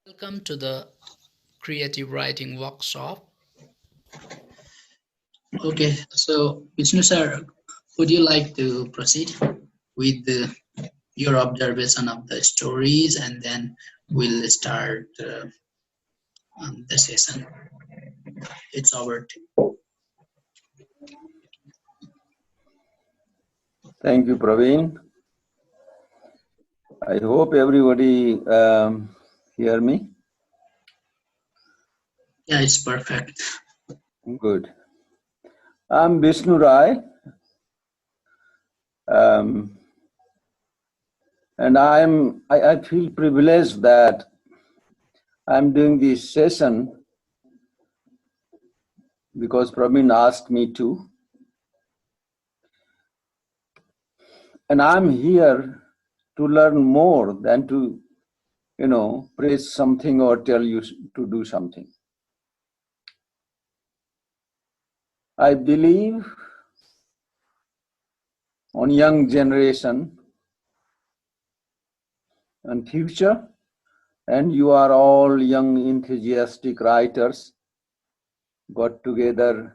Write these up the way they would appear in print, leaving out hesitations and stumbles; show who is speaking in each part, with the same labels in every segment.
Speaker 1: Welcome to the creative writing workshop.
Speaker 2: Okay, so Vishnu sir, would you like to proceed with your observation of the stories, and then we'll start the session. It's over to
Speaker 3: Thank you, Praveen. I hope everybody hear me.
Speaker 2: Yeah, it's perfect.
Speaker 3: Good. I'm Vishnu Rai, um, and I feel privileged that I'm doing this session because Praveen asked me to, and I'm here to learn more than to, praise something or tell you to do something. I believe on young generation and future, and you are all young enthusiastic writers got together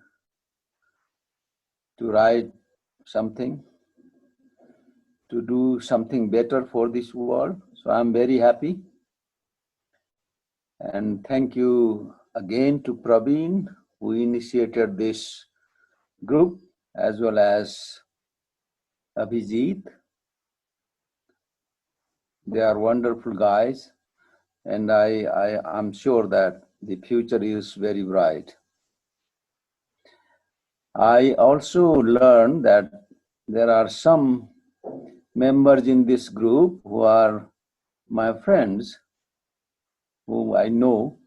Speaker 3: to write something, to do something better for this world. So I'm very happy. And thank you again to Praveen, who initiated this group, as well as Abhijit. They are wonderful guys, and I'm sure that the future is very bright. I also learned that there are some members in this group who are my friends, whom I know,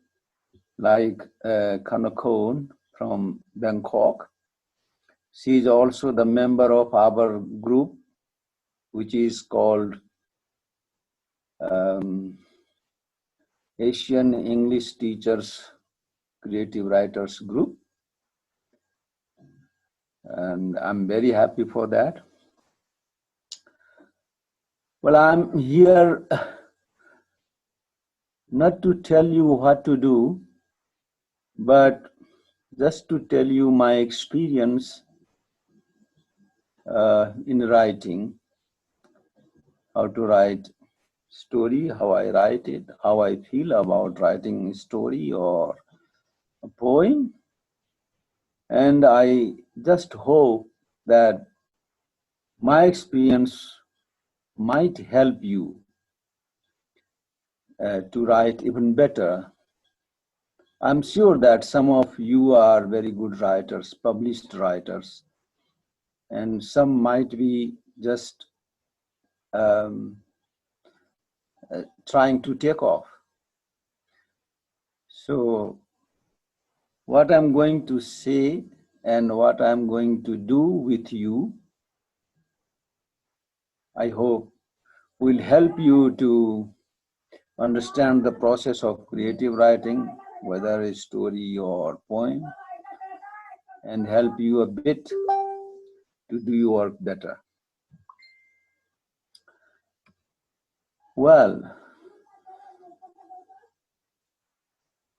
Speaker 3: like Kanakon from Bangkok. She is also the member of our group, which is called Asian English Teachers Creative Writers Group. And I'm very happy for that. Well, I'm here not to tell you what to do, but just to tell you my experience in writing, how to write story, how I write it, how I feel about writing a story or a poem. And I just hope that my experience might help you to write even better. I'm sure that some of you are very good writers, published writers, and some might be just trying to take off. So what I'm going to say and what I'm going to do with you, I hope will help you to understand the process of creative writing, whether a story or poem, and help you a bit to do your work better. Well,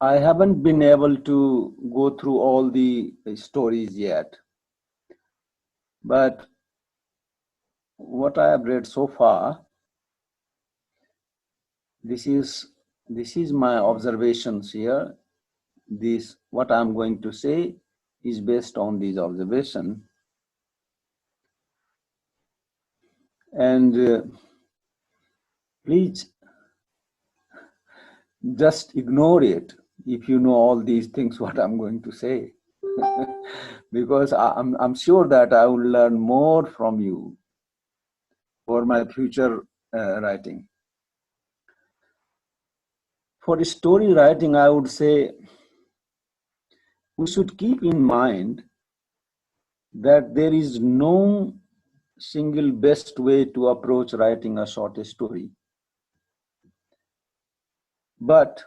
Speaker 3: I haven't been able to go through all the stories yet, but what I have read so far, this is my observations here. This, what I'm going to say, is based on these observations, and please just ignore it if you know all these things what I'm going to say. Because I'm sure that I will learn more from you for my future writing. For story writing, I would say we should keep in mind that there is no single best way to approach writing a short story. But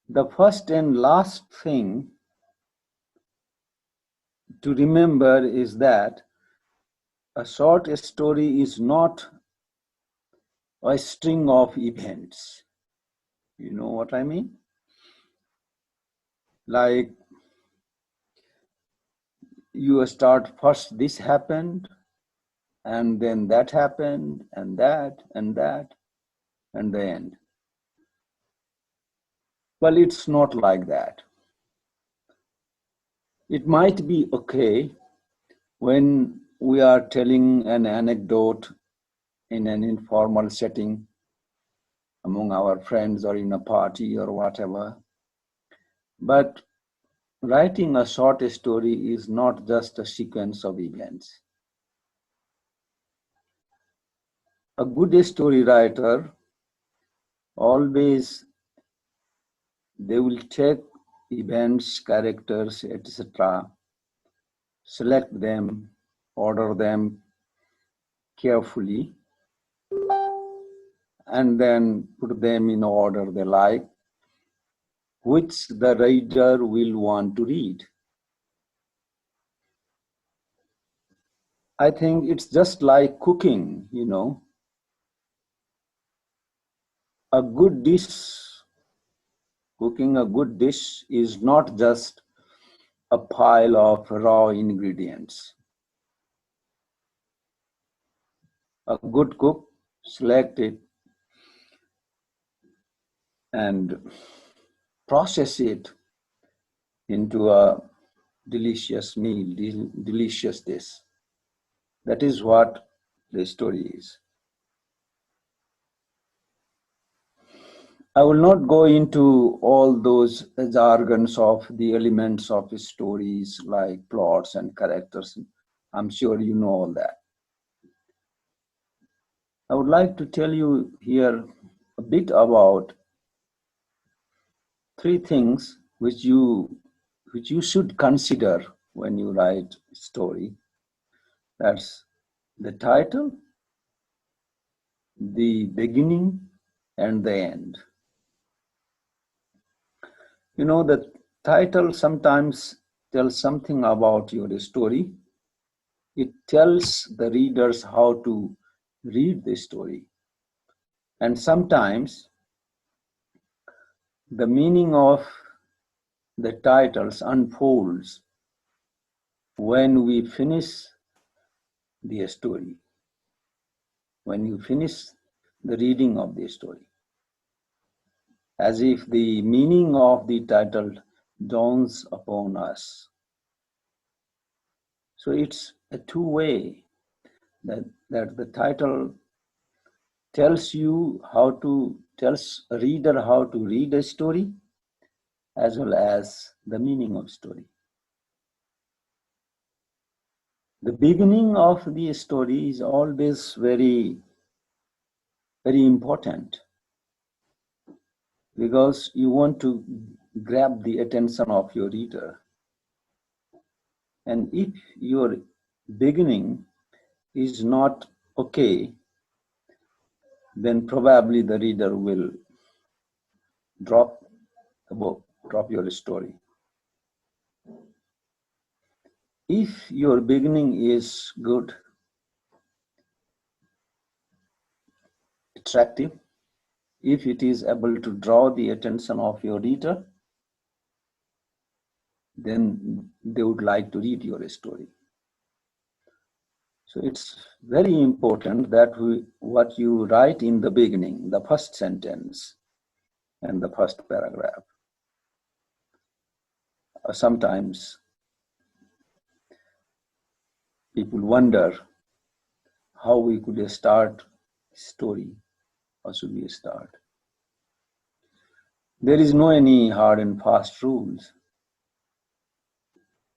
Speaker 3: the first and last thing to remember is that a short story is not a string of events. You know what I mean? Like you start first, this happened, and then that happened, and that, and that, and the end. Well, it's not like that. It might be okay when we are telling an anecdote in an informal setting among our friends or in a party or whatever. But writing a short story is not just a sequence of events. A good story writer always, they will take events, characters, etc., select them, order them carefully, and then put them in order they like, which the reader will want to read. I think it's just like cooking, you know. A good dish, cooking a good dish is not just a pile of raw ingredients. A good cook select it and process it into a delicious meal, delicious dish. That is what the story is. I will not go into all those jargons of the elements of stories like plots and characters. I'm sure you know all that. I would like to tell you here a bit about three things which you should consider when you write a story. That's the title, the beginning, and the end. You know, the title sometimes tells something about your story. It tells the readers how to read the story. And sometimes the meaning of the titles unfolds when we finish the story, when you finish the reading of the story, as if the meaning of the title dawns upon us. So it's a two-way, that the title tells a reader how to read a story, as well as the meaning of story. The beginning of the story is always very, very important, because you want to grab the attention of your reader. And if your beginning is not okay, then probably the reader will drop the book, drop your story. If your beginning is good, attractive, if it is able to draw the attention of your reader, then they would like to read your story. So it's very important that what you write in the beginning, the first sentence and the first paragraph. Sometimes people wonder how we could start a story. How should we start? There is no any hard and fast rules,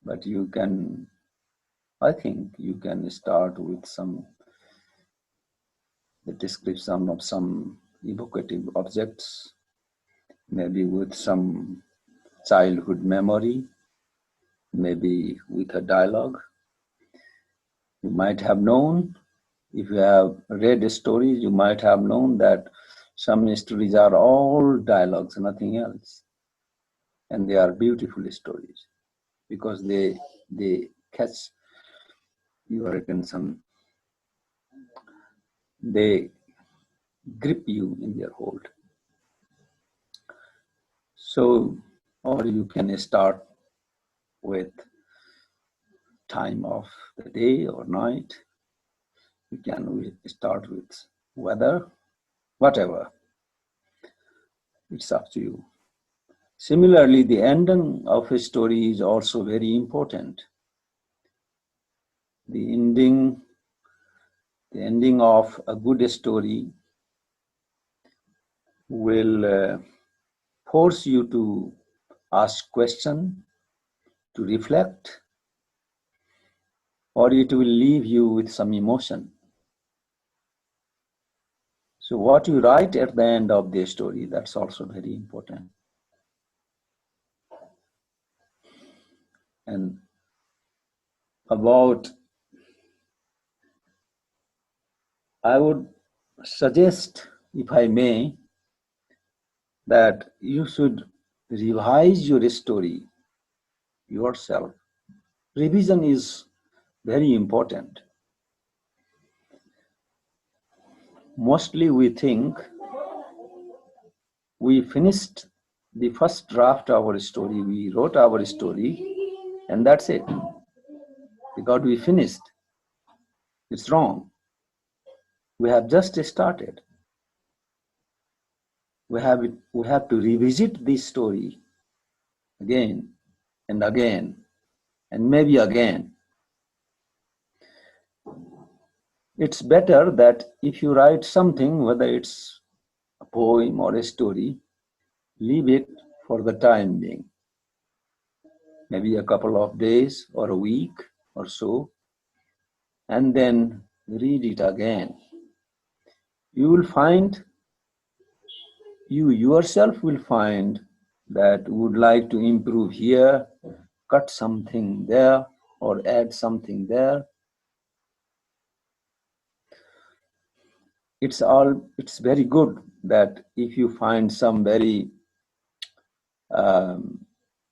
Speaker 3: but you can, I think you can start with the description of some evocative objects, maybe with some childhood memory, maybe with a dialogue. You might have known, if you have read stories, you might have known that some stories are all dialogues, nothing else. And they are beautiful stories because they catch your attention. They grip you in their hold. So, or you can start with time of the day or night. You can start with weather, whatever. It's up to you. Similarly, the ending of a story is also very important. The ending of a good story will force you to ask questions, to reflect, or it will leave you with some emotion. So what you write at the end of the story, that's also very important. And I would suggest, if I may, that you should revise your story yourself. Revision is very important. Mostly we think we finished the first draft of our story, we wrote our story, and that's it. Because we finished. It's wrong. We have just started. We have to revisit this story again and again, and maybe again. It's better that if you write something, whether it's a poem or a story, leave it for the time being. Maybe a couple of days or a week or so, and then read it again. You will find, you yourself will find that would like to improve here, cut something there, or add something there. It's very good that if you find some very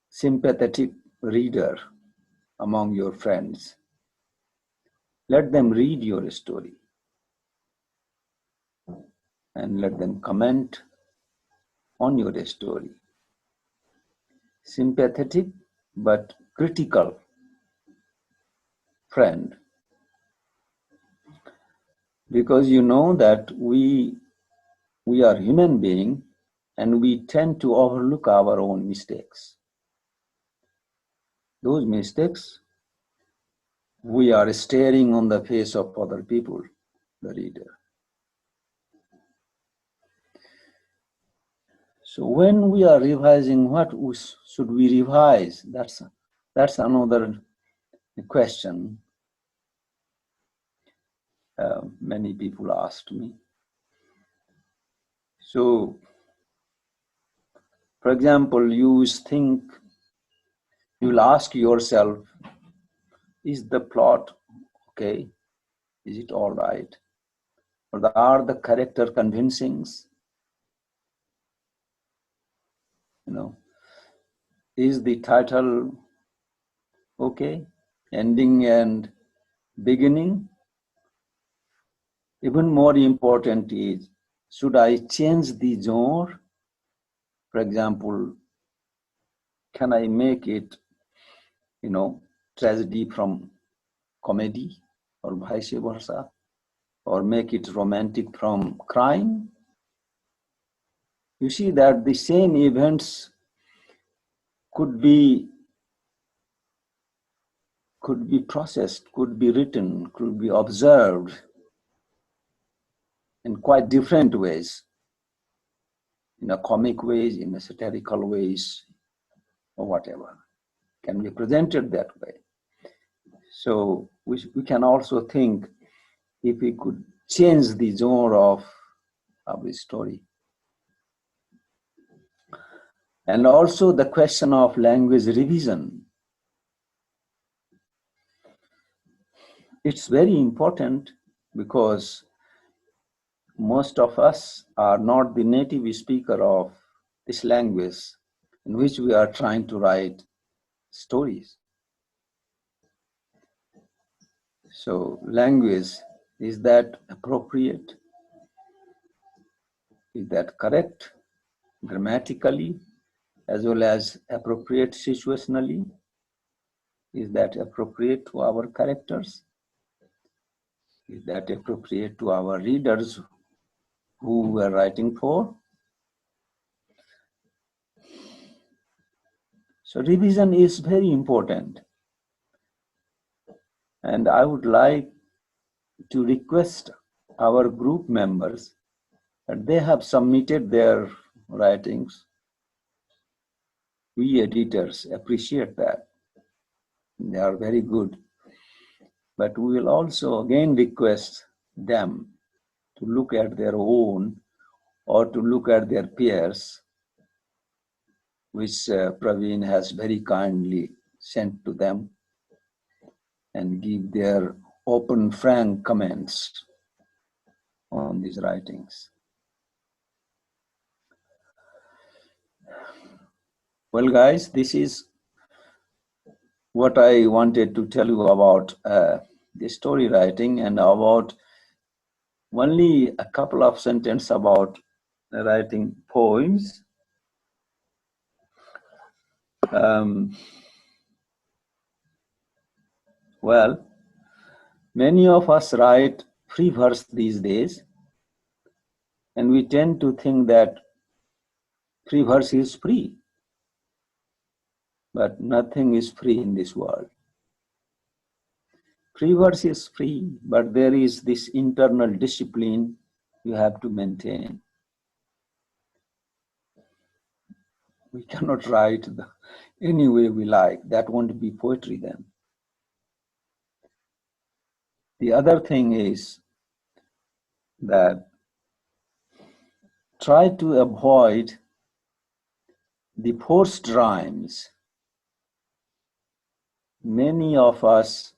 Speaker 3: sympathetic reader among your friends, let them read your story and let them comment on your story. Sympathetic but critical friend, because you know that we are human beings and we tend to overlook our own mistakes. Those mistakes we are staring on the face of other people, the reader. So when we are revising, what should we revise? That's another question many people asked me. So, for example, you'll ask yourself, is the plot okay? Is it all right? Or are the character convincing? Is the title okay? Ending and beginning? Even more important is, should I change the genre? For example, can I make it, tragedy from comedy, or vice versa? Or make it romantic from crime? You see that the same events could be processed, could be written, could be observed in quite different ways, in a comic ways, in a satirical ways, or whatever, can be presented that way. So we can also think if we could change the genre of the story. And also the question of language revision. It's very important because most of us are not the native speaker of this language in which we are trying to write stories. So language, is that appropriate? Is that correct grammatically? as well as appropriate situationally. Is that appropriate to our characters? Is that appropriate to our readers who we're writing for? So revision is very important. And I would like to request our group members that they have submitted their writings. We editors appreciate that. They are very good. But we will also again request them to look at their own or to look at their peers, which Praveen has very kindly sent to them, and give their open, frank comments on these writings. Well, guys, this is what I wanted to tell you about the story writing, and about only a couple of sentences about writing poems. Well, many of us write free verse these days, and we tend to think that free verse is free. But nothing is free in this world. Free verse is free, but there is this internal discipline you have to maintain. We cannot write any way we like. That won't be poetry then. The other thing is that try to avoid the forced rhymes. Many of us,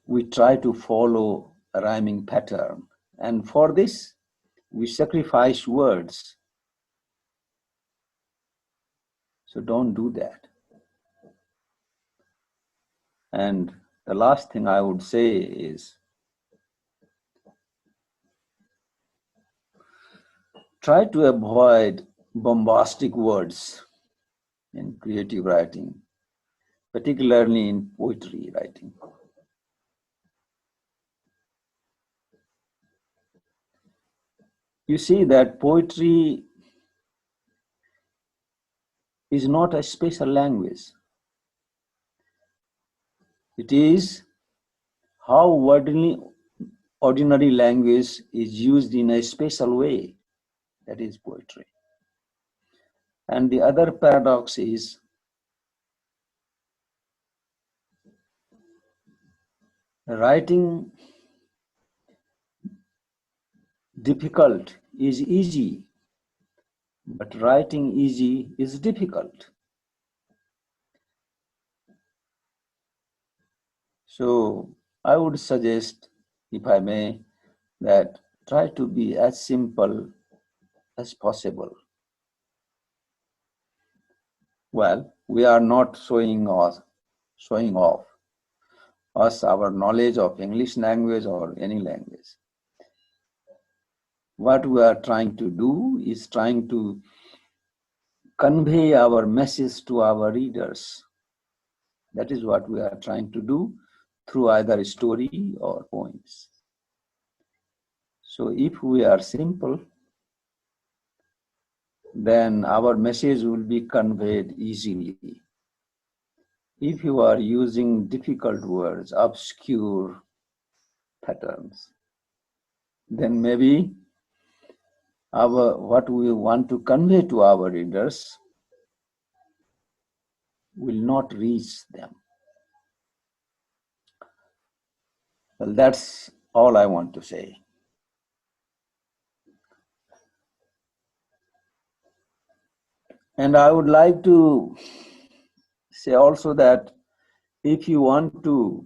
Speaker 3: we try to follow a rhyming pattern, and for this we sacrifice words. So don't do that. And the last thing I would say is, try to avoid bombastic words in creative writing, particularly in poetry writing. You see that poetry is not a special language. It is how ordinary language is used in a special way. That is poetry. And the other paradox is writing difficult is easy, but writing easy is difficult. So I would suggest, if I may, that try to be as simple as possible. Well, we are not showing off us our knowledge of English language or any language. What we are trying to do is trying to convey our message to our readers. That is what we are trying to do through either story or poems. So if we are simple, then our message will be conveyed easily. If you are using difficult words, obscure patterns, then maybe what we want to convey to our readers will not reach them. Well, that's all I want to say. And I would like to say also that if you want to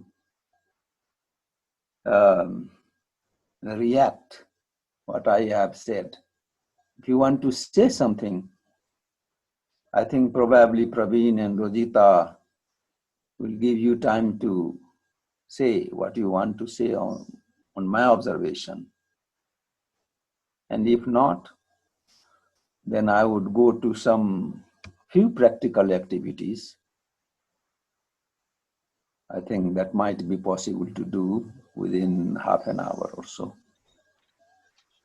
Speaker 3: react what I have said, if you want to say something, I think probably Praveen and Rojita will give you time to say what you want to say on my observation. And if not, then I would go to some few practical activities. I think that might be possible to do within half an hour or so.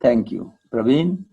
Speaker 3: Thank you. Praveen?